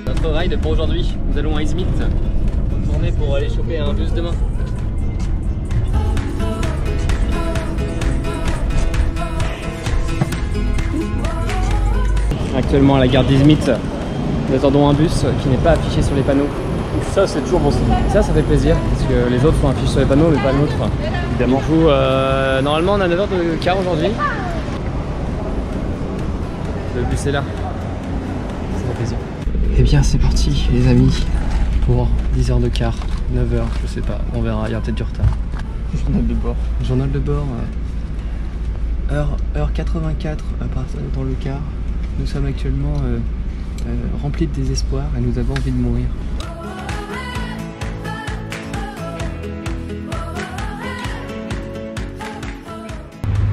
Notre ride pour aujourd'hui, nous allons à Izmit. Bonne journée pour aller choper un bus demain. Actuellement à la gare d'Izmit, nous attendons un bus qui n'est pas affiché sur les panneaux. Ça c'est toujours bon signe. Ça fait plaisir parce que les autres sont affichés sur les panneaux mais pas le nôtre. Évidemment. Du coup, normalement on a 9h de car aujourd'hui. Le bus est là. Ça fait plaisir. Et bien c'est parti les amis pour 10 heures de car, 9h, je sais pas, on verra, il y aura peut-être du retard. Journal de bord. Journal de bord, heure 84 dans le car. Nous sommes actuellement remplis de désespoir et nous avons envie de mourir.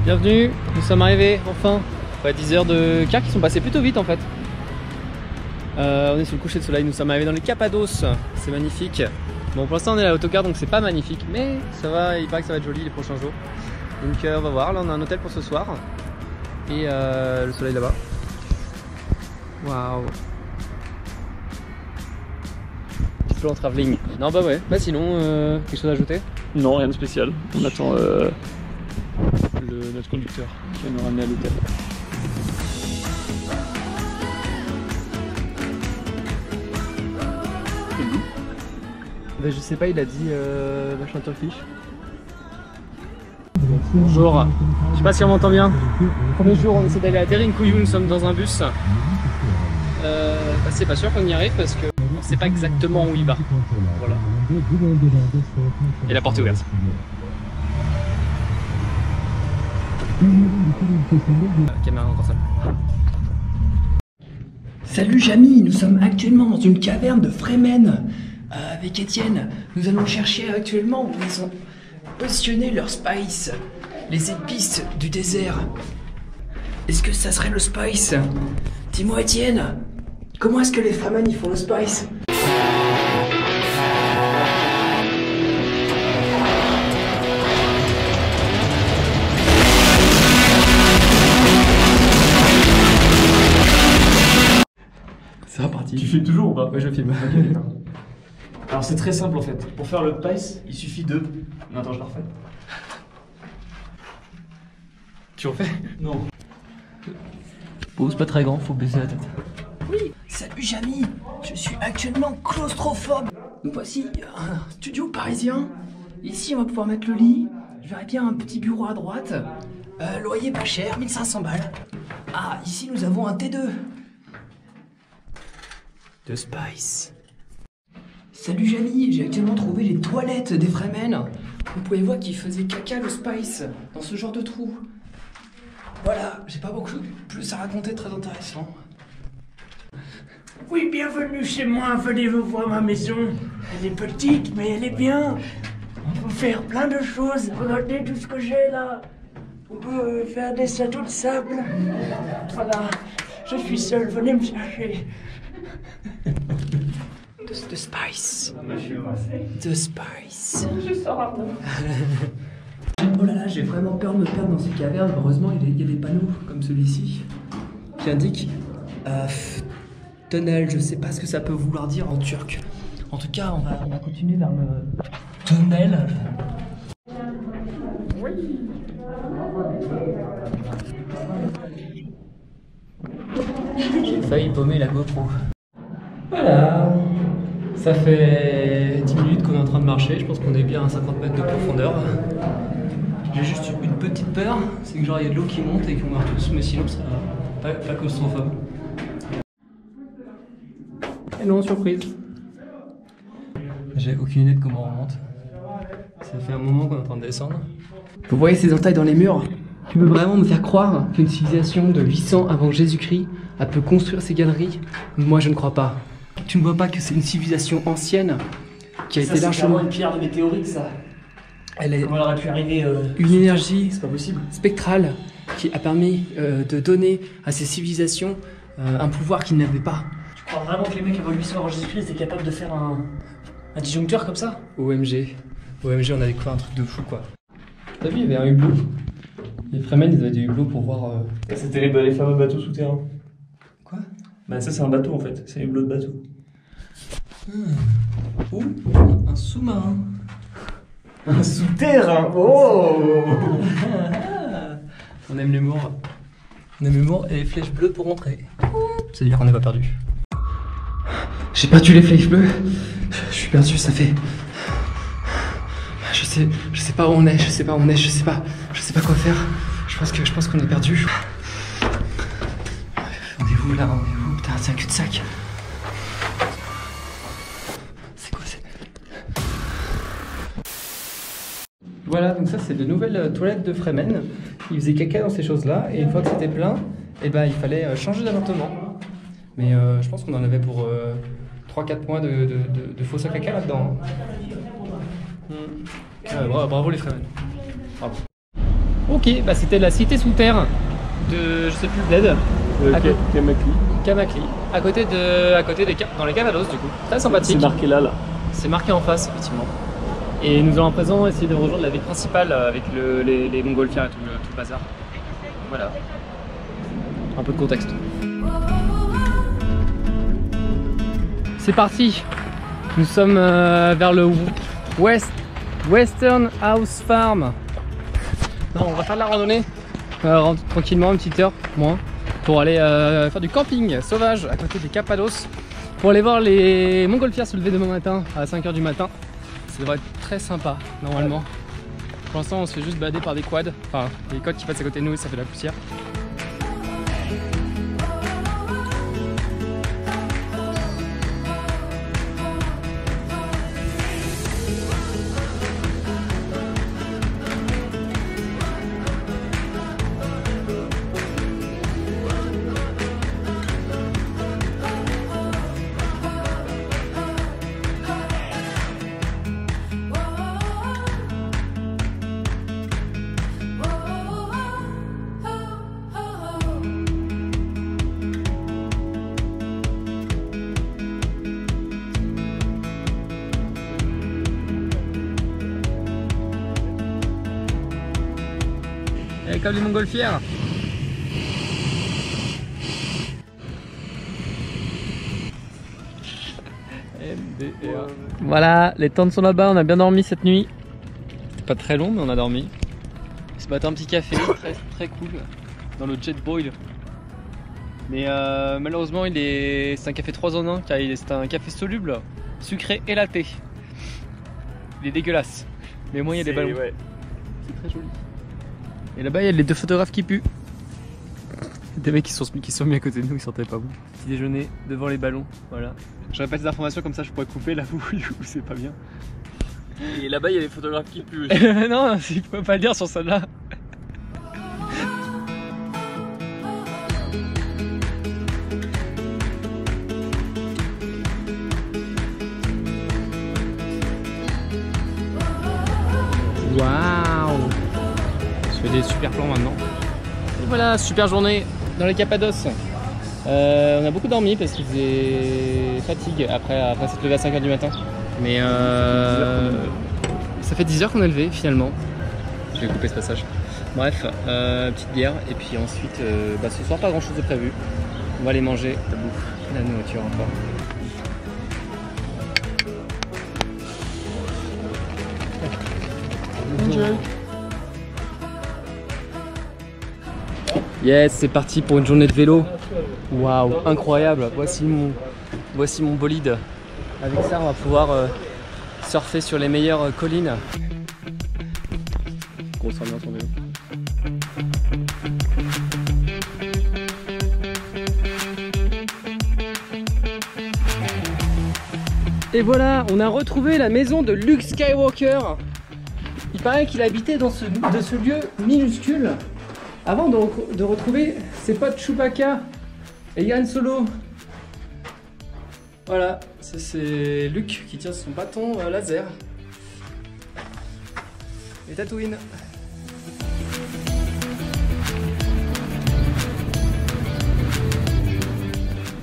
Bienvenue, nous sommes arrivés enfin. Ouais, 10 heures de car qui sont passées plutôt vite en fait. On est sous le coucher de soleil, nous sommes arrivés dans les Cappados, c'est magnifique. Bon pour l'instant on est à l'autocar donc c'est pas magnifique mais ça va, il paraît que ça va être joli les prochains jours. Donc on va voir, là on a un hôtel pour ce soir. Et le soleil là-bas. Waouh. Petit peu en travelling. Non bah ouais, bah sinon quelque chose à ajouter? Non, rien de spécial. On attend notre conducteur qui va nous ramener à l'hôtel. Bah je sais pas, il a dit machin turkish. Bonjour, je sais pas si on m'entend bien. Premier jour on essaie d'aller à Derinkuyu, nous sommes dans un bus. C'est pas sûr qu'on y arrive parce que on sait pas exactement où il va. Voilà. Et la porte est ouverte. Caméra encore seule. Salut Jamy, nous sommes actuellement dans une caverne de Fremen avec Étienne. Nous allons chercher actuellement où ils ont positionné leur spice, les épices du désert. Est-ce que ça serait le spice? Dis-moi Étienne, comment est-ce que les Fremen ils font le spice? C'est reparti. Tu filmes toujours ou pas? Ouais, je filme. Alors c'est très simple en fait. Pour faire le spice, il suffit de... Non, attends, je la refais. Tu refais? Non. Pose pas très grand, faut baisser la tête. Oui, salut Jamy, je suis actuellement claustrophobe. Nous voici un studio parisien. Ici on va pouvoir mettre le lit. Je verrais bien un petit bureau à droite. Loyer pas cher, 1500 balles. Ah, ici nous avons un T2. De Spice. Salut Jamy, j'ai actuellement trouvé les toilettes des Fremen. Vous pouvez voir qu'ils faisaient caca le Spice dans ce genre de trou. Voilà, j'ai pas beaucoup plus à raconter, très intéressant. Oui, bienvenue chez moi, venez-vous voir ma maison. Elle est petite, mais elle est bien. On peut faire plein de choses. Regardez tout ce que j'ai là. On peut faire des châteaux de sable. Voilà, je suis seul, venez me chercher. The Spice. The Spice. Je sors un peu. Oh là là, j'ai vraiment peur de me perdre dans ces cavernes. Heureusement, il y a des panneaux comme celui-ci qui indiquent tunnel. Je sais pas ce que ça peut vouloir dire en turc. En tout cas, on va continuer vers le tunnel. J'ai failli paumer la GoPro. Voilà. Ça fait 10 minutes qu'on est en train de marcher. Je pense qu'on est bien à 50 mètres de profondeur. J'ai juste une petite peur, c'est que genre il y a de l'eau qui monte et qu'on meurt tous, mais sinon ça va pas claustrophobe. Et non, surprise. J'ai aucune idée de comment on remonte. Ça fait un moment qu'on est en train de descendre. Vous voyez ces entailles dans les murs? Tu veux vraiment me faire croire qu'une civilisation de 800 avant Jésus-Christ a pu construire ces galeries? Moi je ne crois pas. Tu ne vois pas que c'est une civilisation ancienne qui a été largement... une pierre de météorite, ça. Elle est... Comment elle aurait pu arriver une énergie C'est pas possible. spectrale qui a permis de donner à ces civilisations un pouvoir qu'ils n'avaient pas. Tu crois vraiment que les mecs avant 800 avant Jésus-Christ étaient capables de faire Un disjoncteur comme ça? OMG. OMG, on a découvert un truc de fou quoi. T'as vu, il y avait un hublot. Les Fremen, ils avaient des hublots pour voir. C'était les fameux bateaux souterrains. Quoi? Bah, ça, c'est un bateau en fait. C'est un hublot de bateau. Ou un sous-marin. Un souterrain! Oh! On aime l'humour. On aime l'humour et les flèches bleues pour rentrer. C'est-à-dire qu'on n'est pas perdu. J'ai perdu les flèches bleues. Je suis perdu, ça fait. Je sais pas où on est, je sais pas quoi faire. Je pense qu'on est perdu. On est où là? On est où? Putain, c'est un cul-de-sac. C'est quoi c'est? Voilà, donc ça c'est de nouvelles toilettes de Fremen. Ils faisaient caca dans ces choses-là et une fois que c'était plein, eh ben, il fallait changer d'appartement. Mais je pense qu'on en avait pour 3-4 mois de faux sac caca là-dedans. Bravo les Fremen. Bravo. Ok, bah c'était la cité sous terre de, je sais plus, Bled. Kamakli. À côté dans les Cavados du coup. Très sympathique. C'est marqué là. C'est marqué en face effectivement. Et nous allons à présent essayer de rejoindre la ville principale avec les montgolfières et tout le bazar. Voilà. Un peu de contexte. C'est parti. Nous sommes vers le Western House Farm. Non, on va faire de la randonnée tranquillement, une petite heure moins, pour aller faire du camping sauvage à côté des Cappados, pour aller voir les montgolfières se lever demain matin à 5 h du matin. Ça devrait être très sympa normalement. Pour l'instant on se fait juste balader par des quads, enfin des quads qui passent à côté de nous et ça fait de la poussière. Comme les montgolfières. MDR. Voilà, les tentes sont là-bas, on a bien dormi cette nuit. C'était pas très long mais on a dormi. Ce matin un petit café, très cool, dans le Jet Boil. Mais malheureusement c'est un café 3 en 1 car c'est un café soluble, sucré et latte. Il est dégueulasse, mais au moins il y a des ballons. Ouais. C'est très joli. Et là-bas, il y a les deux photographes qui puent. Des mecs qui sont mis à côté de nous, ils sentaient pas bon. Petit déjeuner devant les ballons, voilà. J'aurais pas des informations comme ça, je pourrais couper là où c'est pas bien. Et là-bas, il y a les photographes qui puent. Non, il faut pas le dire sur celle-là. Waouh! Je fais des super plans maintenant. Et voilà, super journée dans les Cappados. On a beaucoup dormi parce qu'il faisait fatigue après s'être levé à 5 h du matin. Mais ça fait 10 heures qu'on est levé finalement. Je vais couper ce passage. Bref, petite bière et puis ensuite, ce soir pas grand chose de prévu. On va aller manger la bouffe, la nourriture encore. Enjoy. Yes, c'est parti pour une journée de vélo. Waouh, incroyable. Voici mon bolide. Avec ça, on va pouvoir surfer sur les meilleures collines. Grosse ambiance en vélo. Et voilà, on a retrouvé la maison de Luke Skywalker. Il paraît qu'il habitait dans ce lieu minuscule avant de retrouver ses potes Chewbacca et Han Solo. Voilà, c'est Luke qui tient son bâton laser. Et Tatooine.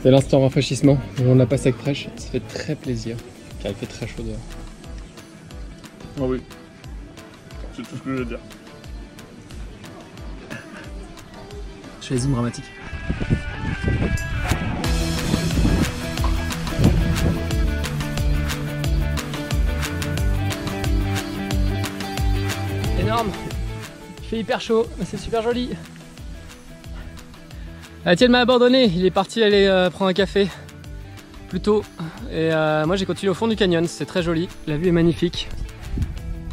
C'est l'instant rafraîchissement. On l'a passé avec fraîche, ça fait très plaisir. car il fait très chaud dehors. Ah oui. C'est tout ce que je veux dire. Je fais les zooms dramatiques. Énorme. Il fait hyper chaud, mais c'est super joli. Etienne m'a abandonné, il est parti aller prendre un café plus tôt. Et moi j'ai continué au fond du canyon, c'est très joli, la vue est magnifique.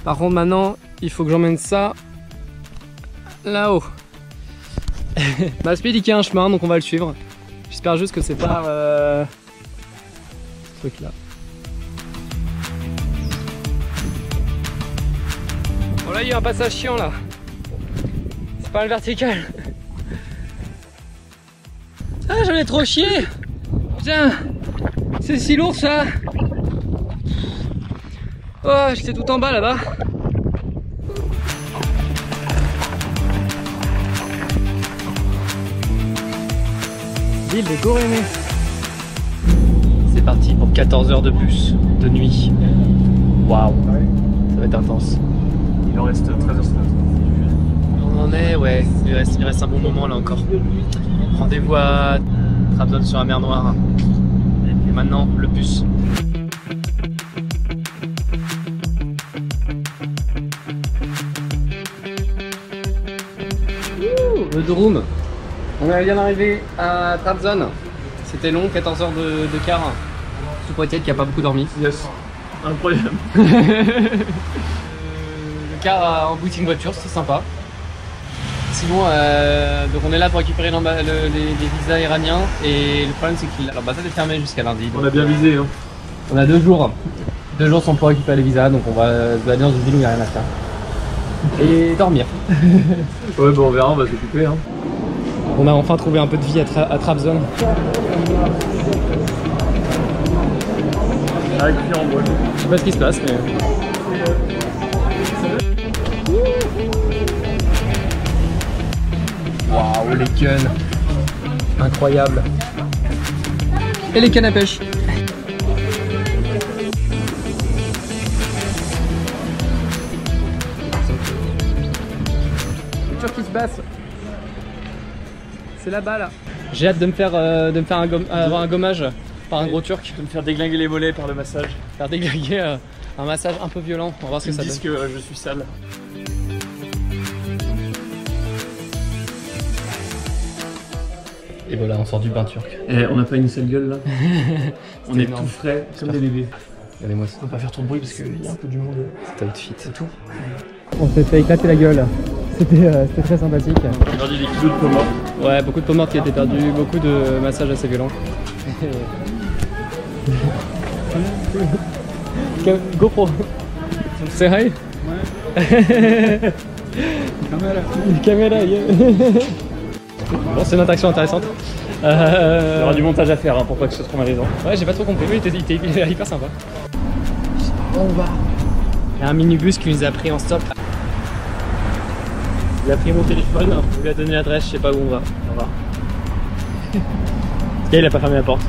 Par contre maintenant, il faut que j'emmène ça là-haut. Speed il y a un chemin, donc on va le suivre. J'espère juste que c'est pas ce truc là. Bon là il y a un passage chiant là. C'est pas le vertical. Ah j'en ai trop chié. Putain, c'est si lourd ça. Oh j'étais tout en bas là-bas. Ville de Gorémé. C'est parti pour 14 heures de bus de nuit. Waouh, ça va être intense. Il en reste 13h50. On en est, ouais, il reste un bon moment là encore. Rendez-vous à Trabzon sur la mer Noire. Et maintenant, le bus. Le Durum. On vient d'arriver à Trabzon. C'était long, 14 heures de car. Sous pour Etienne qui a pas beaucoup dormi. Yes. Incroyable. Le car en booting voiture, c'est sympa. Sinon, donc on est là pour récupérer les visas iraniens. Et le problème c'est que l'ambassade est fermée jusqu'à lundi. On a bien visé. Hein. On a 2 jours. 2 jours sans pouvoir récupérer les visas, donc on va se balader dans une ville où il n'y a rien à faire. Et dormir. Ouais, bon, on verra, on va s'occuper. Hein. On a enfin trouvé un peu de vie à Trabzon. Avec lui en bois. Je sais pas ce qui se passe, mais. Waouh, les guns! Incroyable! Et les cannes à pêche! Le turc qui se basse! C'est là-bas là! J'ai hâte de me faire, avoir un gommage par un gros turc. De me faire déglinguer les mollets par le massage. Faire déglinguer un massage un peu violent. On va voir ce que ça donne. Ils disent que je suis sale. Et voilà, on sort du bain turc. Et on n'a pas une seule gueule là. On est énorme. tout frais, comme des bébés. Regardez-moi ça. On va pas faire trop de bruit parce qu'il y a un peu du monde. Cet outfit. C'est tout. On s'est fait éclater la gueule. C'était très sympathique. On a perdu des kilos de peau morte. Ouais, beaucoup de peau morte qui a été perdue, beaucoup de massages assez violents. GoPro. C'est vrai? Ouais. Caméra, yeah. Bon, c'est une interaction intéressante. Il y aura du montage à faire hein, pour pas que ce soit trop malaisant. Ouais, j'ai pas trop compris, mais il était hyper sympa. On va. Il y a un minibus qui nous a pris en stop. Il a pris mon téléphone, on lui a donné l'adresse, je sais pas où on va. On va. Ok, il a pas fermé la porte.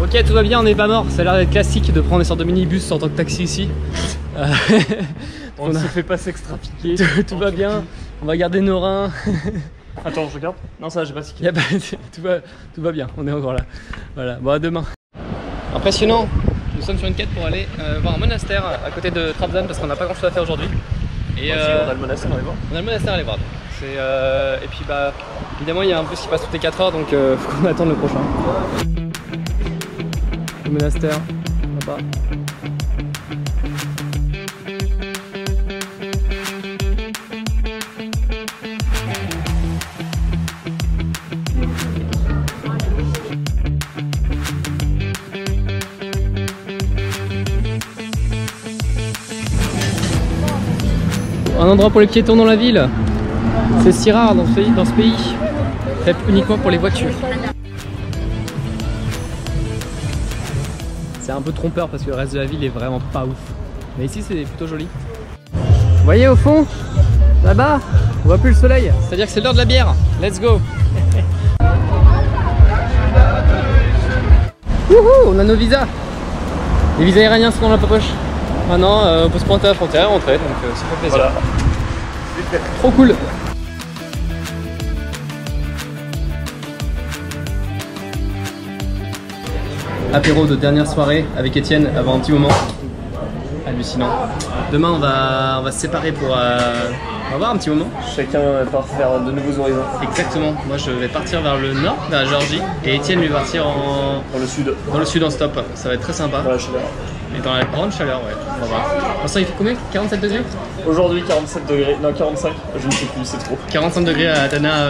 Ok, tout va bien, on n'est pas mort. Ça a l'air d'être classique de prendre des sortes de minibus en tant que taxi ici. On ne se fait pas s'extrapiquer. Tout va bien, on va garder nos reins. Attends, je regarde. Non, ça, j'ai pas si. Tout va bien, on est encore là. Voilà, bon, à demain. Impressionnant. Nous sommes sur une quête pour aller voir un monastère à côté de Trabzon parce qu'on n'a pas grand chose à faire aujourd'hui. Et on a le monastère à aller voir. On a le monastère à aller voir. Et puis bah évidemment il y a un bus qui passe toutes les 4 heures donc faut qu'on attende le prochain. Le monastère, là-bas. Un endroit pour les piétons dans la ville. C'est si rare dans ce pays. Fait uniquement pour les voitures. C'est un peu trompeur parce que le reste de la ville est vraiment pas ouf. Mais ici c'est plutôt joli. Vous voyez au fond, là-bas, on voit plus le soleil. C'est-à-dire que c'est l'heure de la bière. Let's go. Wouhou, on a nos visas. Les visas iraniens sont dans la poche. Maintenant, on peut se pointer à la frontière et rentrer, donc ça fait plaisir. Voilà. Trop cool. Apéro de dernière soirée avec Étienne avant un petit moment. Hallucinant. Demain, on va se séparer pour voir un petit moment. Chacun part faire de nouveaux horizons. Exactement. Moi, je vais partir vers le nord, vers la Géorgie, et Étienne lui va partir Dans le sud. dans le sud en stop. Ça va être très sympa. Dans la chaleur. Et dans la grande chaleur, ouais. On va voir. Pour l'instant, il fait combien? 47 degrés? Aujourd'hui 47 degrés, non 45, je ne sais plus, c'est trop. 45 degrés à Adana,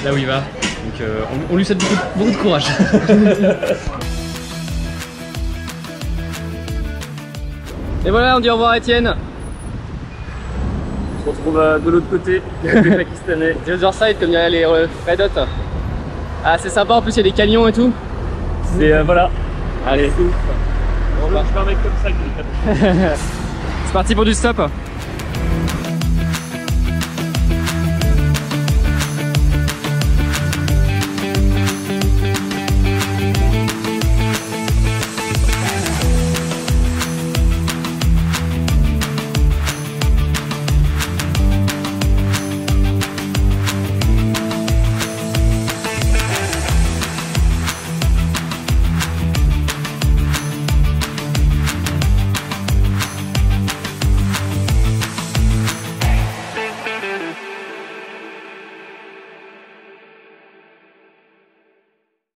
là où il va. Donc, on lui souhaite beaucoup de courage. Et voilà, on dit au revoir à Étienne. On se retrouve de l'autre côté, avec les Pakistanais. The other side, comme dirait les Red Hot. Ah, c'est sympa, en plus il y a des camions et tout. C'est voilà. Allez, Je suis un mec comme ça qui c'est parti pour du stop.